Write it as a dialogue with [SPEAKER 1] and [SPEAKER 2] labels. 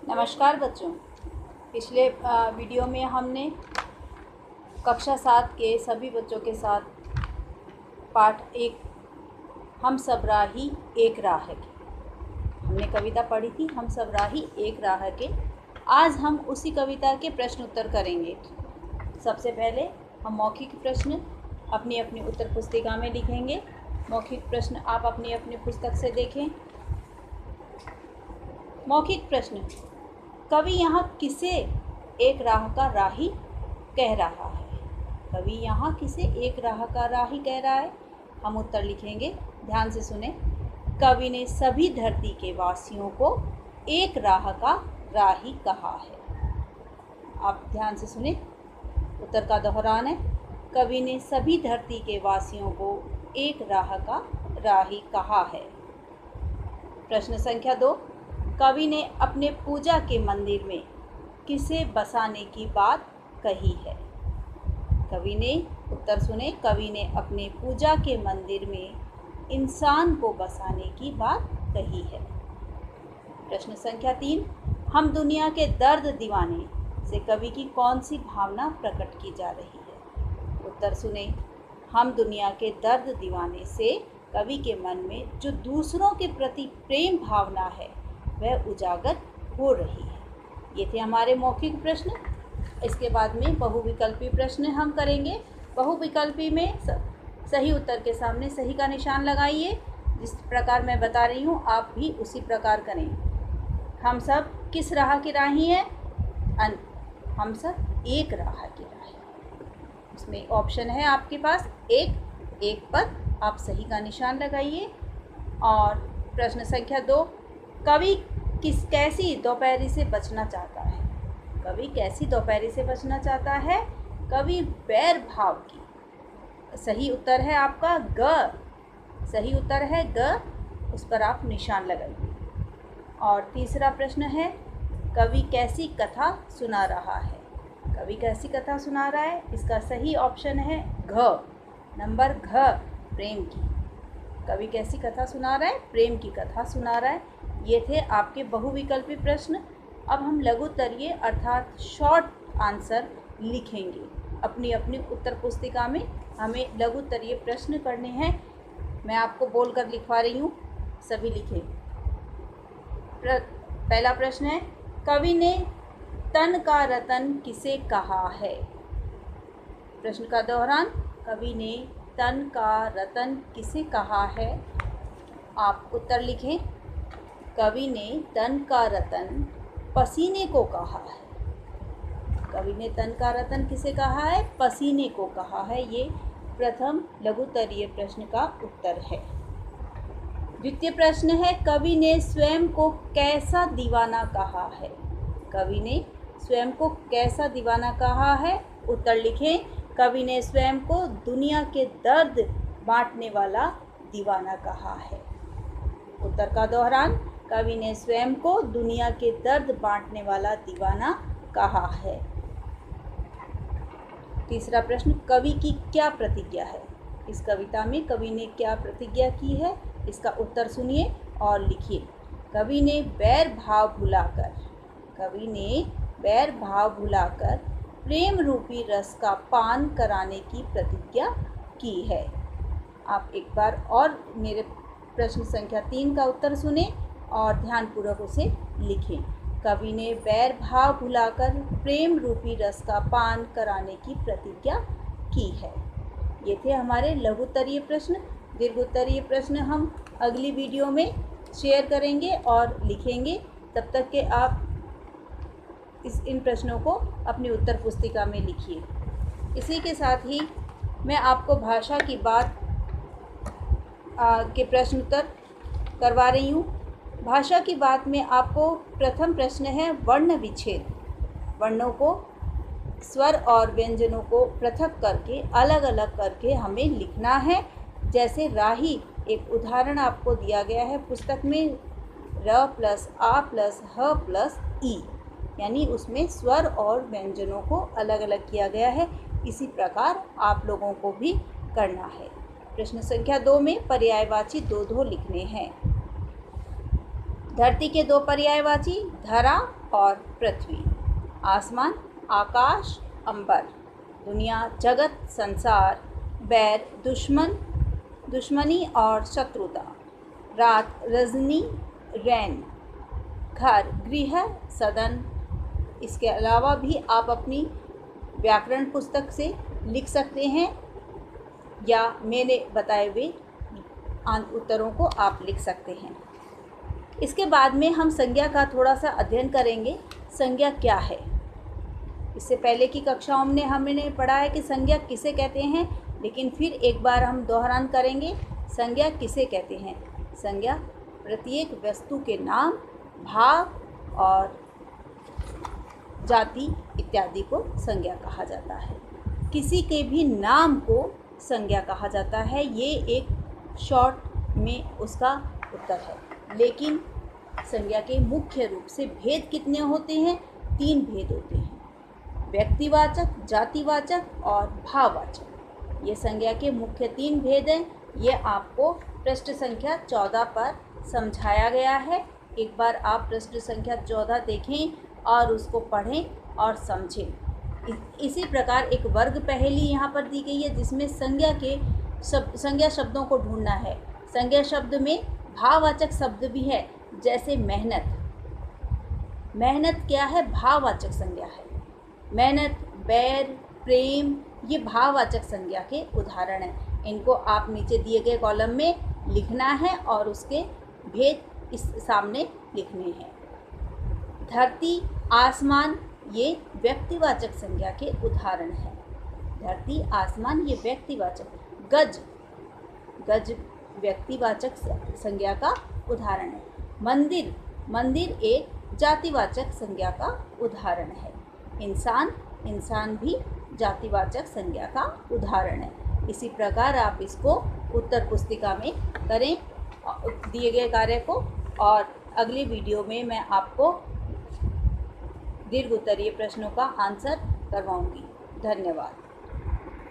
[SPEAKER 1] नमस्कार बच्चों। पिछले वीडियो में हमने कक्षा 7 के सभी बच्चों के साथ पाठ 1 हम सब राही एक राह के हमने कविता पढ़ी थी। हम सब राही एक राह के आज हम उसी कविता के प्रश्न उत्तर करेंगे। सबसे पहले हम मौखिक प्रश्न अपनी अपनी उत्तर पुस्तिका में लिखेंगे। मौखिक प्रश्न आप अपनी अपनी पुस्तक से देखें। मौखिक प्रश्न, कवि यहाँ किसे एक राह का राही कह रहा है? कवि यहाँ किसे एक राह का राही कह रहा है? हम उत्तर लिखेंगे, ध्यान से सुने। कवि ने सभी धरती के वासियों को एक राह का राही कहा है। आप ध्यान से सुने, उत्तर का दोहरान है। कवि ने सभी धरती के वासियों को एक राह का राही कहा है। प्रश्न संख्या 2, कवि ने अपने पूजा के मंदिर में किसे बसाने की बात कही है? कवि ने, उत्तर सुने, कवि ने अपने पूजा के मंदिर में इंसान को बसाने की बात कही है। प्रश्न संख्या 3, हम दुनिया के दर्द दीवाने से कवि की कौन सी भावना प्रकट की जा रही है? उत्तर सुने, हम दुनिया के दर्द दीवाने से कवि के मन में जो दूसरों के प्रति प्रेम भावना है वह उजागर हो रही है। ये थे हमारे मौखिक प्रश्न। इसके बाद में बहुविकल्पी प्रश्न हम करेंगे। बहुविकल्पी में सही उत्तर के सामने सही का निशान लगाइए। जिस प्रकार मैं बता रही हूँ आप भी उसी प्रकार करें। हम सब किस राह की राही हैं? हम सब एक राह की राही। इसमें ऑप्शन है आपके पास एक पर आप सही का निशान लगाइए। और प्रश्न संख्या 2, कवि कैसी दोपहरी से बचना चाहता है? कवि कैसी दोपहरी से बचना चाहता है? कवि बैर भाव की। सही उत्तर है आपका ग। सही उत्तर है ग, उस पर आप निशान लगाइए। और तीसरा प्रश्न है, कवि कैसी कथा सुना रहा है? कवि कैसी कथा सुना रहा है? इसका सही ऑप्शन है घ, नंबर घ, प्रेम की। कवि कैसी कथा सुना रहा है? प्रेम की कथा सुना रहा है। ये थे आपके बहुविकल्पी प्रश्न। अब हम लघुत्तरीय अर्थात शॉर्ट आंसर लिखेंगे। अपनी अपनी उत्तर पुस्तिका में हमें लघुत्तरीय प्रश्न करने हैं। मैं आपको बोलकर लिखवा रही हूँ, सभी लिखें। पहला प्रश्न है, कवि ने तन का रतन किसे कहा है? प्रश्न का दोहरान, कवि ने तन का रतन किसे कहा है? आप उत्तर लिखें। कवि ने तन का रतन पसीने को कहा है। कवि ने तन का रतन किसे कहा है? पसीने को कहा है। ये प्रथम लघुत्तरीय प्रश्न का उत्तर है। द्वितीय प्रश्न है, कवि ने स्वयं को कैसा दीवाना कहा है? कवि ने स्वयं को कैसा दीवाना कहा है? उत्तर लिखें। कवि ने स्वयं को दुनिया के दर्द बांटने वाला दीवाना कहा है। उत्तर का दोहरान, कवि ने स्वयं को दुनिया के दर्द बांटने वाला दीवाना कहा है। तीसरा प्रश्न, कवि की क्या प्रतिज्ञा है? इस कविता में कवि ने क्या प्रतिज्ञा की है? इसका उत्तर सुनिए और लिखिए। कवि ने बैर भाव भुलाकर, कवि ने बैर भाव भुलाकर प्रेम रूपी रस का पान कराने की प्रतिज्ञा की है। आप एक बार और मेरे प्रश्न संख्या 3 का उत्तर सुने और ध्यानपूर्वक उसे लिखें। कवि ने बैर भाव भुलाकर प्रेम रूपी रस का पान कराने की प्रतिज्ञा की है। ये थे हमारे लघुत्तरीय प्रश्न। दीर्घोत्तरीय प्रश्न हम अगली वीडियो में शेयर करेंगे और लिखेंगे। तब तक के आप इन प्रश्नों को अपनी उत्तर पुस्तिका में लिखिए। इसी के साथ ही मैं आपको भाषा की बात के प्रश्न उत्तर करवा रही हूँ। भाषा की बात में आपको प्रथम प्रश्न है वर्ण विच्छेद। वर्णों को, स्वर और व्यंजनों को पृथक करके, अलग अलग करके हमें लिखना है। जैसे राही, एक उदाहरण आपको दिया गया है पुस्तक में, र प्लस आ प्लस ह प्लस ई, यानी उसमें स्वर और व्यंजनों को अलग अलग किया गया है। इसी प्रकार आप लोगों को भी करना है। प्रश्न संख्या 2 में पर्यायवाची दो लिखने हैं। धरती के दो पर्यायवाची धरा और पृथ्वी। आसमान आकाश अंबर। दुनिया जगत संसार। बैर दुश्मन दुश्मनी और शत्रुता। रात रजनी रैन। घर गृह सदन। इसके अलावा भी आप अपनी व्याकरण पुस्तक से लिख सकते हैं या मैंने बताए हुए उत्तरों को आप लिख सकते हैं। इसके बाद में हम संज्ञा का थोड़ा सा अध्ययन करेंगे। संज्ञा क्या है? इससे पहले की कक्षाओं में हमने पढ़ा है कि संज्ञा किसे कहते हैं, लेकिन फिर एक बार हम दोहरान करेंगे। संज्ञा किसे कहते हैं? संज्ञा प्रत्येक वस्तु के नाम, भाव और जाति इत्यादि को संज्ञा कहा जाता है। किसी के भी नाम को संज्ञा कहा जाता है। ये एक शॉर्ट में उसका उत्तर है। लेकिन संज्ञा के मुख्य रूप से भेद कितने होते हैं? 3 भेद होते हैं, व्यक्तिवाचक, जातिवाचक और भाववाचक। ये संज्ञा के मुख्य 3 भेद हैं। ये आपको पृष्ठ संख्या 14 पर समझाया गया है। एक बार आप पृष्ठ संख्या 14 देखें और उसको पढ़ें और समझें। इसी प्रकार एक वर्ग पहेली यहाँ पर दी गई है जिसमें संज्ञा शब्दों को ढूंढना है। संज्ञा शब्द में भाववाचक शब्द भी है, जैसे मेहनत। मेहनत क्या है? भाववाचक संज्ञा है। मेहनत, बैर, प्रेम, ये भाववाचक संज्ञा के उदाहरण हैं। इनको आप नीचे दिए गए कॉलम में लिखना है और उसके भेद इस सामने लिखने हैं। धरती, आसमान, ये व्यक्तिवाचक संज्ञा के उदाहरण हैं। धरती, आसमान, ये व्यक्तिवाचक। गज, गज व्यक्तिवाचक संज्ञा का उदाहरण है। मंदिर, मंदिर एक जातिवाचक संज्ञा का उदाहरण है। इंसान, इंसान भी जातिवाचक संज्ञा का उदाहरण है। इसी प्रकार आप इसको उत्तर पुस्तिका में करें दिए गए कार्य को, और अगली वीडियो में मैं आपको दीर्घ उत्तरीय प्रश्नों का आंसर करवाऊंगी। धन्यवाद।